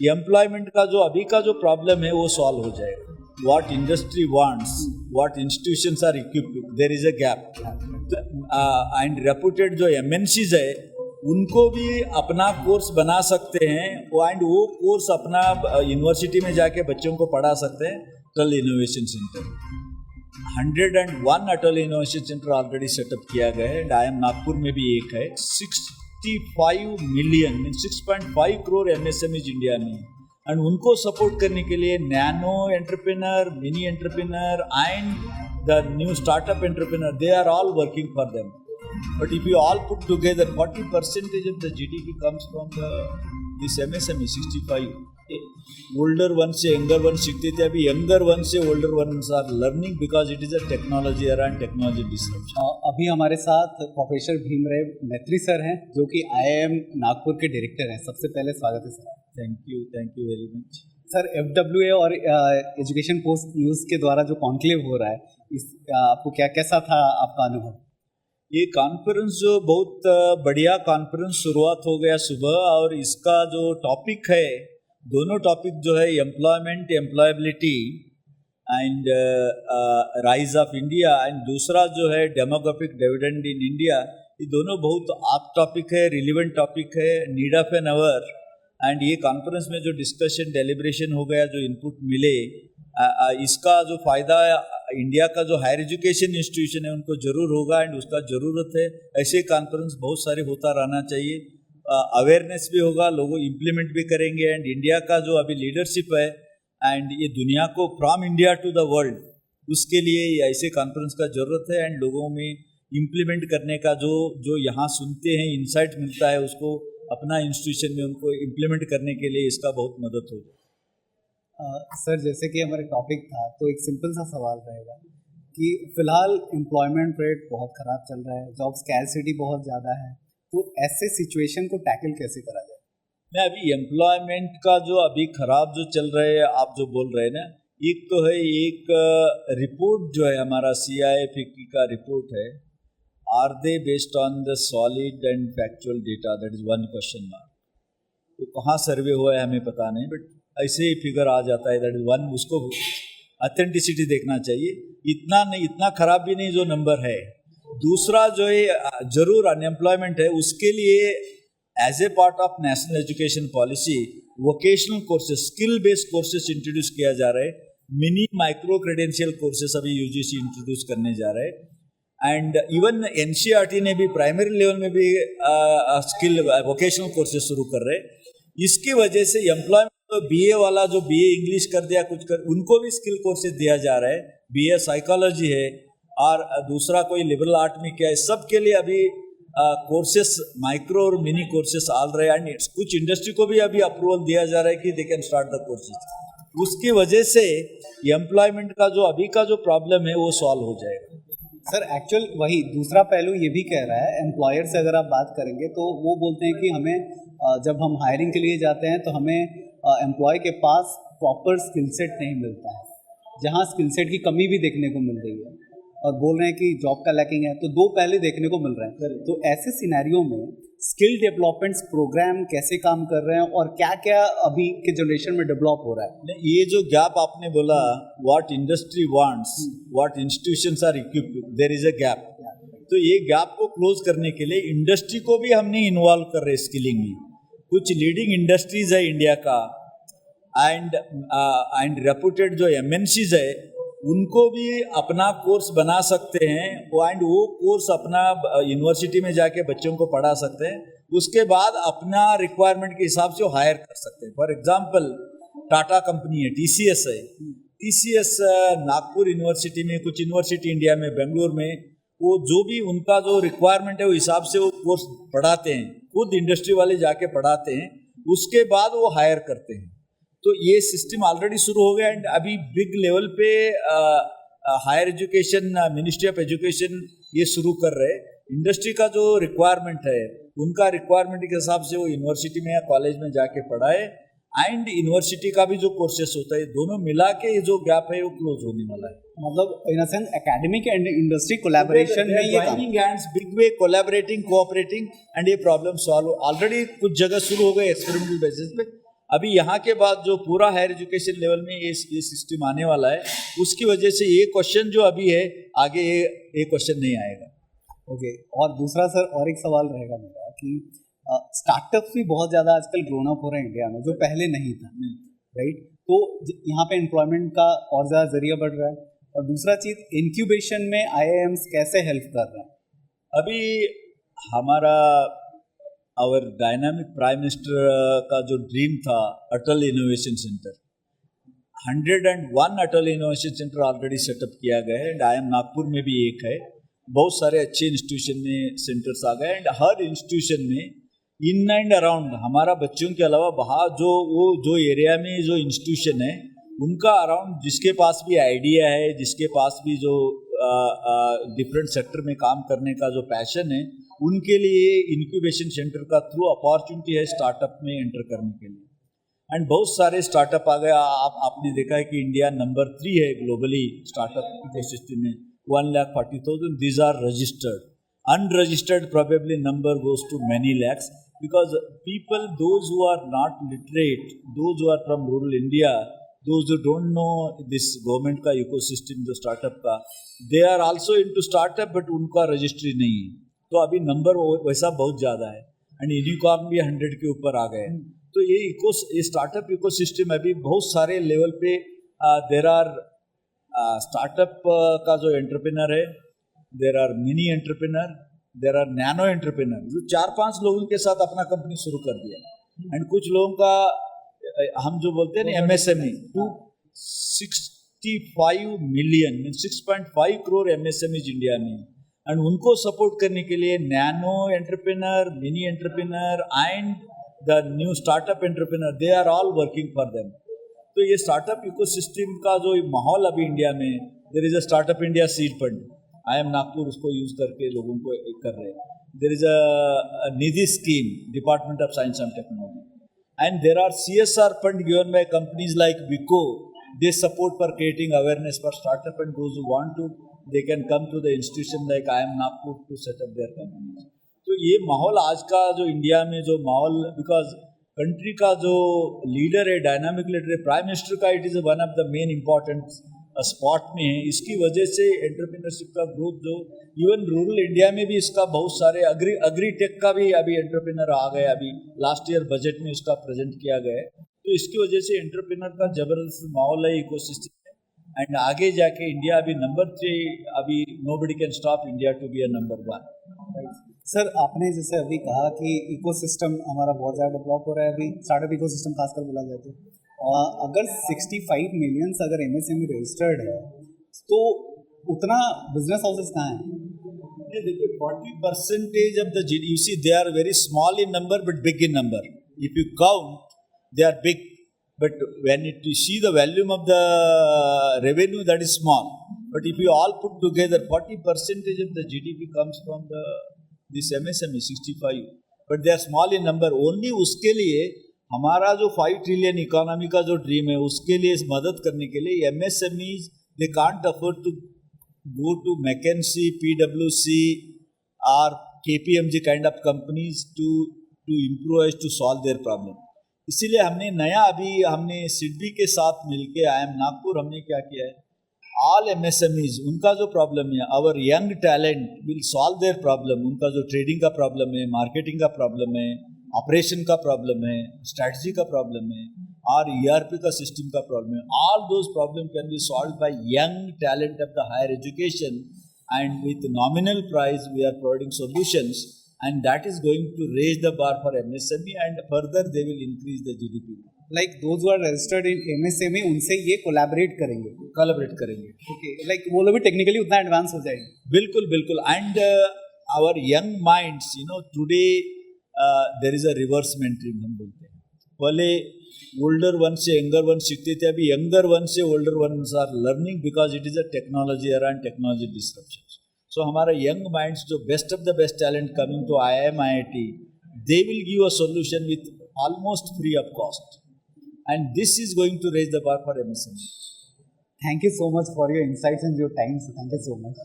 Employment का जो अभी का जो प्रॉब्लम है वो सॉल्व हो जाएगा. What industry wants, what institutions are equipped, there is a gap. And reputed जो MNCs है उनको भी अपना कोर्स बना सकते हैं एंड वो कोर्स अपना यूनिवर्सिटी में जाके बच्चों को पढ़ा सकते हैं. अटल इनोवेशन सेंटर 101 अटल इनोवेशन सेंटर ऑलरेडी सेटअप किया गया है. IIM नागपुर में भी एक है. 65 मिलियन 6.5 करोड़ MSMEs इंडिया में एंड उनको सपोर्ट करने के लिए nano entrepreneur, mini entrepreneur and the new startup entrepreneur, they are all working for them. But if you all put together, 40% of the GDP comes from this MSME. 65 older ones से younger ones सीखते थे, अभी younger ones से older ones are learning because it is a technology era and technology disruption. अभी हमारे साथ professor Bhimrao मैत्री sir हैं जो कि IIM नागपुर के डायरेक्टर हैं. सबसे पहले स्वागत है sir. Thank you very much. Sir, FWA और एजुकेशन पोस्ट न्यूज़ के द्वारा जो कॉन्क्लेव हो रहा है, इस आपको कैसा था आपका अनुभव? ये कॉन्फ्रेंस जो बहुत बढ़िया कॉन्फ्रेंस शुरुआत हो गया सुबह, और इसका जो टॉपिक है, दोनों टॉपिक जो है employment, employability and rise of India, and दूसरा जो है डेमोग्राफिक डिविडेंड इन इंडिया, ये दोनों बहुत आप टॉपिक है, रिलीवेंट टॉपिक है, need of an hour. And ये कॉन्फ्रेंस में जो डिस्कशन डेलिब्रेशन हो गया, जो इनपुट मिले, इसका जो फ़ायदा इंडिया का जो हायर एजुकेशन इंस्टीट्यूशन है उनको ज़रूर होगा एंड उसका ज़रूरत है. ऐसे कॉन्फ्रेंस बहुत सारे होता रहना चाहिए. अवेयरनेस भी होगा, लोगों इम्प्लीमेंट भी करेंगे. एंड इंडिया का जो अभी लीडरशिप है एंड ये दुनिया को from India to the world, उसके लिए ऐसे कॉन्फ्रेंस का ज़रूरत है. एंड लोगों में इम्प्लीमेंट करने का जो यहाँ सुनते हैं इंसाइट मिलता है, उसको अपना इंस्टीट्यूशन में उनको इम्प्लीमेंट करने के लिए इसका बहुत मदद होगी. सर, जैसे कि हमारा टॉपिक था, तो एक सिंपल सा सवाल रहेगा कि फ़िलहाल एम्प्लॉयमेंट रेट बहुत ख़राब चल रहा है, जॉब स्कैरसिटी बहुत ज़्यादा है, तो ऐसे सिचुएशन को टैकल कैसे करा जाए? मैं अभी एम्प्लॉयमेंट का जो अभी ख़राब जो चल रहे हैं, आप जो बोल रहे हैं ना, एक तो है, एक रिपोर्ट जो है हमारा CIF का रिपोर्ट है, are they based on the solid and factual data, that is one question mark. तो कहाँ सर्वे हुआ है हमें पता नहीं, बट ऐसे ही फिगर आ जाता है, दैट इज वन. उसको ऑथेंटिसिटी देखना चाहिए. इतना नहीं, इतना खराब भी नहीं जो नंबर है. दूसरा जो है जरूर अनएम्प्लॉयमेंट है, उसके लिए as a part of national education policy vocational courses, skill based courses introduce किया जा रहा है. मिनी माइक्रो क्रेडेंशियल कोर्सेज अभी UGC इंट्रोड्यूस करने जा रहे हैं. एंड इवन NCERT ने भी प्राइमरी लेवल में भी स्किल वोकेशनल कोर्सेज शुरू कर रहे हैं. इसकी वजह से एम्प्लॉयमेंट, तो BA वाला जो BA इंग्लिश कर दिया, कुछ कर, उनको भी स्किल कोर्सेज दिया जा रहा है. BA साइकोलॉजी है और दूसरा कोई लिबरल आर्ट में क्या है, सब के लिए अभी कोर्सेस, माइक्रो और मिनी कोर्सेस आल रहे हैं. एंड कुछ इंडस्ट्री को भी अभी अप्रूवल दिया जा रहा है कि they can start the courses. उसकी वजह से एम्प्लॉयमेंट का जो अभी का जो प्रॉब्लम है वो सॉल्व हो जाएगा. सर, एक्चुअल वही दूसरा पहलू ये भी कह रहा है, एम्प्लॉयर से अगर आप बात करेंगे तो वो बोलते हैं कि हमें जब हम हायरिंग के लिए जाते हैं तो हमें एम्प्लॉय के पास प्रॉपर स्किल सेट नहीं मिलता है, जहाँ स्किल सेट की कमी भी देखने को मिल रही है, और बोल रहे हैं कि जॉब का लैकिंग है. तो दो पहले देखने को मिल रहे हैं. तो ऐसे सिनेरियो में स्किल डेवलपमेंट प्रोग्राम कैसे काम कर रहे हैं और क्या क्या अभी के जनरेशन में डेवलप हो रहा है? ये जो गैप आपने बोला, what industry wants, what institutions are equipped, there is a gap. तो ये गैप को क्लोज करने के लिए इंडस्ट्री को भी हमने इन्वॉल्व कर रहे स्किलिंग में. कुछ लीडिंग इंडस्ट्रीज है इंडिया का एंड रेपुटेड जो MNCs है उनको भी अपना कोर्स बना सकते हैं एंड वो कोर्स अपना यूनिवर्सिटी में जाके बच्चों को पढ़ा सकते हैं. उसके बाद अपना रिक्वायरमेंट के हिसाब से वो हायर कर सकते हैं. फॉर एग्जांपल टाटा कंपनी है, TCS है. TCS नागपुर यूनिवर्सिटी में, कुछ यूनिवर्सिटी इंडिया में, बेंगलुरु में, वो जो भी उनका जो रिक्वायरमेंट है वो हिसाब से वो कोर्स पढ़ाते हैं. खुद इंडस्ट्री वाले जाके पढ़ाते हैं, उसके बाद वो हायर करते हैं. तो ये सिस्टम ऑलरेडी शुरू हो गया. एंड अभी बिग लेवल पे higher education, ministry of education ये शुरू कर रहे हैं. इंडस्ट्री का जो रिक्वायरमेंट है, उनका रिक्वायरमेंट के हिसाब से वो यूनिवर्सिटी में या कॉलेज में जाके पढ़ाए, एंड यूनिवर्सिटी का भी जो कोर्सेस होता है, दोनों मिला के ये जो गैप है वो क्लोज होने वाला है. मतलब in a sense academic and industry collaboration में ये joining hands, big way, collaborating, cooperating, and ये प्रॉब्लम सॉल्व ऑलरेडी कुछ जगह शुरू हो गए एक्सपेरिमेंटल बेसिस पे. अभी यहाँ के बाद जो पूरा हायर एजुकेशन लेवल में ये सिस्टम आने वाला है, उसकी वजह से ये क्वेश्चन जो अभी है आगे ये क्वेश्चन नहीं आएगा। ओके, और दूसरा सर और एक सवाल रहेगा मेरा कि स्टार्टअप्स भी बहुत ज़्यादा आजकल ग्रोन अप हो रहे हैं इंडिया में, जो पहले नहीं था, राइट? तो यहाँ पे एम्प्लॉयमेंट का और ज़्यादा जरिया बढ़ रहा है, और दूसरा चीज़ इंक्यूबेशन में IIMs कैसे हेल्प कर रहे हैं? अभी हमारा और डायनामिक प्राइम मिनिस्टर का जो ड्रीम था अटल इनोवेशन सेंटर, 101 अटल इनोवेशन सेंटर ऑलरेडी सेटअप किया गया है, एंड IIM नागपुर में भी एक है। बहुत सारे अच्छे इंस्टीट्यूशन में सेंटर्स आ गए, एंड हर इंस्टीट्यूशन में इन एंड अराउंड हमारा बच्चों के अलावा बाहर जो एरिया में जो इंस्टीट्यूशन है उनका अराउंड जिसके पास भी आइडिया है, जिसके पास भी जो डिफरेंट सेक्टर में काम करने का जो पैशन है, उनके लिए इनक्यूबेशन सेंटर का थ्रू अपॉर्चुनिटी है स्टार्टअप में एंटर करने के लिए। एंड बहुत सारे स्टार्टअप आ गए। आपने देखा है कि इंडिया नंबर 3 है ग्लोबली स्टार्टअप इकोसिस्टम में, 1,40,000 these are registered. Unregistered probably number goes to many lakhs, because people, those who are not literate, those who are from rural India, those who don't know this government का ecosystem जो startup का, they are also into startup but उनका registry नहीं है, तो अभी number वैसा बहुत ज़्यादा है, एंड यूनिकॉर्न भी 100 के ऊपर आ गए। तो ये स्टार्टअप इकोसिस्टम अभी बहुत सारे लेवल पे देर आर स्टार्टअप का जो एंटरप्रेनर है, there are mini entrepreneur, there are nano entrepreneur, जो 4-5 लोगों के साथ अपना कंपनी शुरू कर दिया, एंड कुछ लोगों का हम जो बोलते हैं ना MSME, 265 million 6.5 crore MSMEs India में, एंड उनको सपोर्ट करने के लिए nano entrepreneur, mini entrepreneur and the new startup entrepreneur, they are all working for them. तो ये स्टार्टअप इकोसिस्टम का जो माहौल अभी इंडिया में, there is a startup India seed fund, IIM Nagpur उसको यूज करके लोगों को कर रहे हैं। There is a Nidhi scheme, department of science and technology, and there are CSR fund given by companies like Vicco, they support for creating awareness for startup, and those who want to they can come to the institution like IIM Nagpur to set up their companies. तो ये माहौल आज का जो India में जो माहौल, because country का जो लीडर है, डायनामिक लीडर है, प्राइम मिनिस्टर का, it is one of the main important spot में है। इसकी वजह से एंटरप्रेन्योरशिप का ग्रोथ जो इवन रूरल इंडिया में भी इसका बहुत सारे अग्री टेक का भी अभी एंटरप्रेन्योर आ गए, अभी लास्ट ईयर बजट में उसका प्रेजेंट किया गया है। तो इसकी वजह से एंटरप्रेन्योर का जबरदस्त माहौल है इकोसिस्टम में, एंड आगे जाके इंडिया अभी नंबर 3, अभी nobody can stop India to be a number 1। Sir, आपने जैसे अभी कहा कि इकोसिस्टम हमारा बहुत ज़्यादा डेवलप हो रहा है, अभी स्टार्टअप इकोसिस्टम खासकर बोला जाए तो, और अगर 65 मिलियन अगर MSME रजिस्टर्ड है तो उतना बिजनेस हाउसेस कहाँ हैं? देखिए 40% of the GDP, you see they are very small in number but big in number. If you count, they are big, but when you see the volume of the revenue, that is small. But if you all put together, 40% of the GDP comes from this MSME 65, but they are small in number. Only उसके लिए हमारा जो 5 trillion economy का जो dream है, उसके लिए मदद करने के लिए MSMEs, they can't afford to go to McKinsey, PwC or KPMG kind of companies to improvise to solve their problem. इसीलिए हमने सिडबी के साथ मिलके IIM नागपुर हमने क्या किया है, ऑल MSMEs उनका जो प्रॉब्लम है, our young talent will solve their problem. उनका जो ट्रेडिंग का प्रॉब्लम है, मार्केटिंग का प्रॉब्लम है, ऑपरेशन का प्रॉब्लम है, स्ट्रैटेजी का प्रॉब्लम है, और ERP का सिस्टम का प्रॉब्लम है, all those problem can be solve by young talent of the higher education, and with nominal price we are providing solutions, and that is going to raise the bar for MSME, and further they will increase the GDP. Like those who are registered in MSME, उनसे ये collaborate करेंगे। Okay, like वो लोग भी technically उतना advance हो जाएंगे। बिल्कुल। And our young minds, today there is a reverse mentoring हम बोलते हैं। पहले older ones से younger ones सीखते थे, अभी younger ones से older ones are learning, because it is a technology era and technology disruption. So हमारा young minds जो best of the best talent coming to IIM IIT, they will give a solution with almost free of cost, and this is going to raise the bar for MSME. Thank you so much for your insights and your time. So thank you so much.